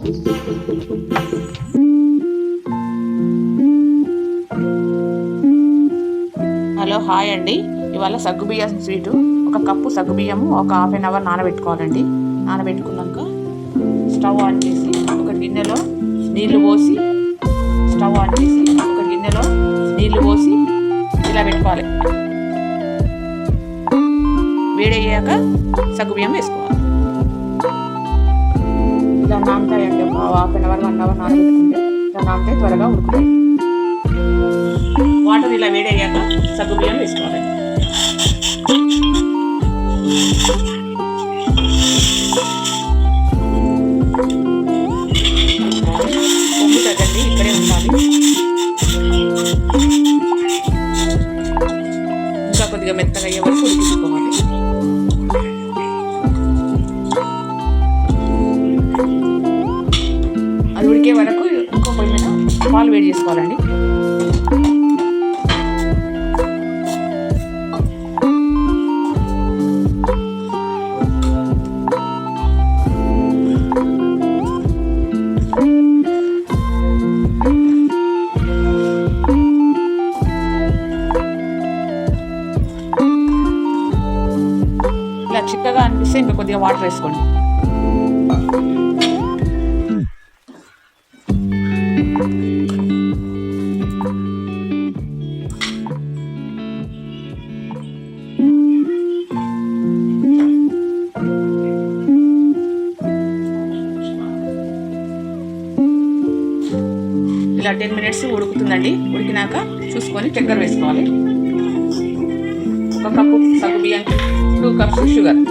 Hello hi అండి. ఇవాళ సగ్గుబియ్యం స్వీటు. ఒక కప్పు సగ్గుబియ్యము ఒక హాఫ్ అన్ అవర్ నానబెట్టుకోవాలండి. నానబెట్టుకున్నాక స్టవ్ ఆన్ చేసి ఒక గిన్నెలో నీళ్లు పోసి ఇలా పెట్టుకోవాలి. వేడయ్యాక సగ్గుబియ్యం వేసుకోవాలి. ఇలా నానతాయండి. ఒక హాఫ్ అన్ అవర్ 1 అవర్ నానబెట్టుకుంటే ఇలా నానితే త్వరగా ఉడుకుతాయి. వాటర్ ఇలా వేడయ్యాక సగ్గుబియ్యం వేసుకోవాలి. పొంగు తగ్గండి, ఇక్కడే ఉండాలి. ఇంకా కొద్దిగా మెత్తగా అయ్యే వరకు ఉడికించుకోవాలి. అది ఉడికే వరకు ఇంకో పొయ్యి మీద పాలు వేడి చేసుకోవాలండి. ఇలా చిక్కగా అనిపిస్తే ఇంకా కొద్దిగా వాటర్ వేసుకోండి. ఇలా 10 minutes ఉడుకుతుందండి. ఉడికినాక చూసుకొని చక్కెర వేసుకోవాలి. 1 కప్పు సగ్గుబియ్యానికి 2 cups షుగర్.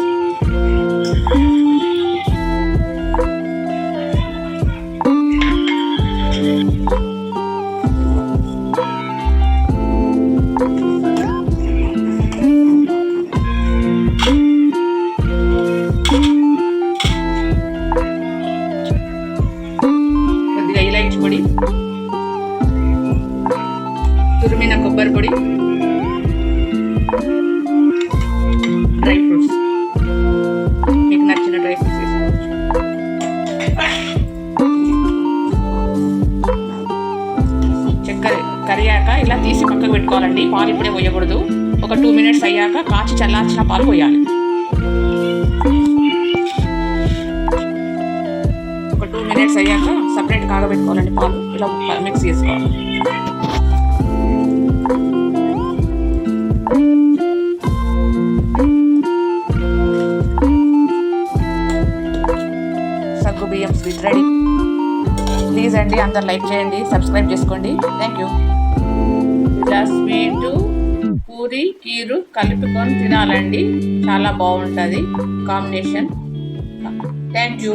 కొద్దిగా ఇలాచి పొడి, తురిమిన కొబ్బరి పొడి, డ్రై ఫ్రూట్స్, మీకు నచ్చిన డ్రై ఫ్రూట్స్ వేసుకోవచ్చు. చక్కెర కరిగాక ఇలా తీసి పక్కకు పెట్టుకోవాలండి. పాలు ఇప్పుడే పోయకూడదు. ఒక 2 minutes అయ్యాక కాచి చల్లార్చిన పాలు పోయాలి. ఒక 2 minutes అయ్యాక సపరేట్ కాగబెట్టుకోవాలండి. పాలు ఇలా మిక్స్ చేసుకోవాలి. సగ్గుబియ్యం స్వీట్ రెడీ. ప్లీజ్ అండి అందరు లైక్ చేయండి, సబ్స్క్రైబ్ చేసుకోండి. Thank you. ఇలా స్వీటు పూరి కీరు కలుపుకొని తినాలండి. చాలా బాగుంటుంది కాంబినేషన్. Thank you.